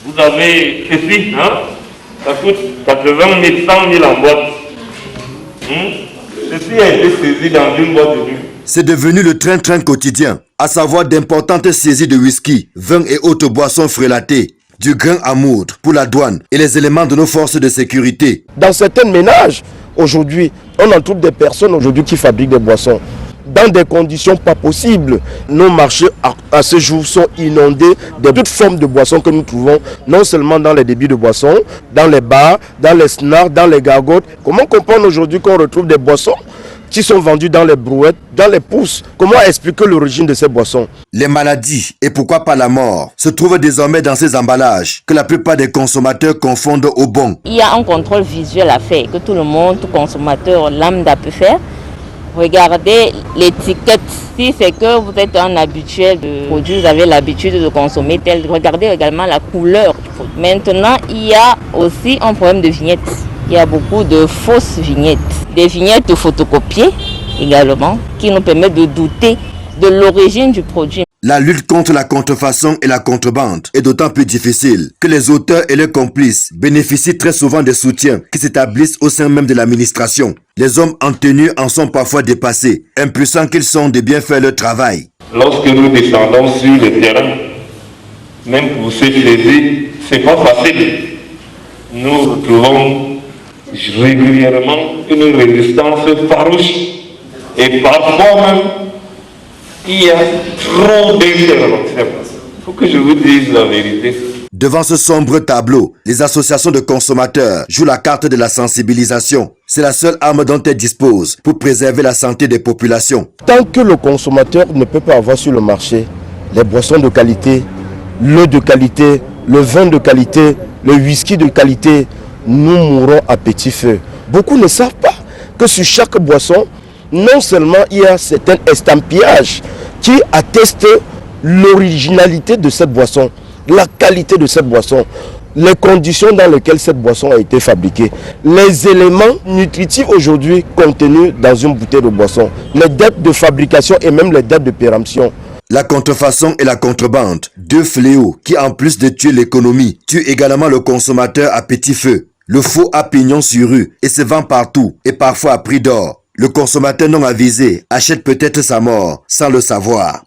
Vous avez ceci, hein? Ça coûte 80 000, 100 000 en boîte. Ceci a été saisi dans une boîte de nuit. C'est devenu le train-train quotidien, à savoir d'importantes saisies de whisky, vin et autres boissons frélatées, du grain à moudre pour la douane et les éléments de nos forces de sécurité. Dans certains ménages, aujourd'hui, on en trouve des personnes aujourd'hui qui fabriquent des boissons dans des conditions pas possibles. Nos marchés à ce jour sont inondés de toutes formes de boissons que nous trouvons, non seulement dans les débits de boissons, dans les bars, dans les snacks, dans les gargotes. Comment comprendre aujourd'hui qu'on retrouve des boissons qui sont vendues dans les brouettes, dans les pousses? Comment expliquer l'origine de ces boissons? Les maladies et pourquoi pas la mort se trouvent désormais dans ces emballages que la plupart des consommateurs confondent au bon. Il y a un contrôle visuel à faire que tout le monde, tout consommateur lambda peut faire. Regardez l'étiquette. Si c'est que vous êtes un habitué de produits, vous avez l'habitude de consommer tel, regardez également la couleur. Maintenant, il y a aussi un problème de vignettes. Il y a beaucoup de fausses vignettes. Des vignettes photocopiées également qui nous permettent de douter de l'origine du produit. La lutte contre la contrefaçon et la contrebande est d'autant plus difficile que les auteurs et leurs complices bénéficient très souvent des soutiens qui s'établissent au sein même de l'administration. Les hommes en tenue en sont parfois dépassés, impuissants qu'ils sont de bien faire leur travail. Lorsque nous descendons sur le terrain, même pour se saisir, c'est pas facile. Nous retrouvons régulièrement une résistance farouche et parfois même il y a trop d'interventions. Il faut que je vous dise la vérité. Devant ce sombre tableau, les associations de consommateurs jouent la carte de la sensibilisation. C'est la seule arme dont elles disposent pour préserver la santé des populations. Tant que le consommateur ne peut pas avoir sur le marché les boissons de qualité, l'eau de qualité, le vin de qualité, le whisky de qualité, nous mourrons à petit feu. Beaucoup ne savent pas que sur chaque boisson, non seulement il y a certains estampillages qui attestent l'originalité de cette boisson, la qualité de cette boisson, les conditions dans lesquelles cette boisson a été fabriquée, les éléments nutritifs aujourd'hui contenus dans une bouteille de boisson, les dates de fabrication et même les dates de péremption. La contrefaçon et la contrebande, deux fléaux qui en plus de tuer l'économie, tuent également le consommateur à petit feu. Le faux a pignon sur rue et se vend partout et parfois à prix d'or. Le consommateur non avisé achète peut-être sa mort sans le savoir.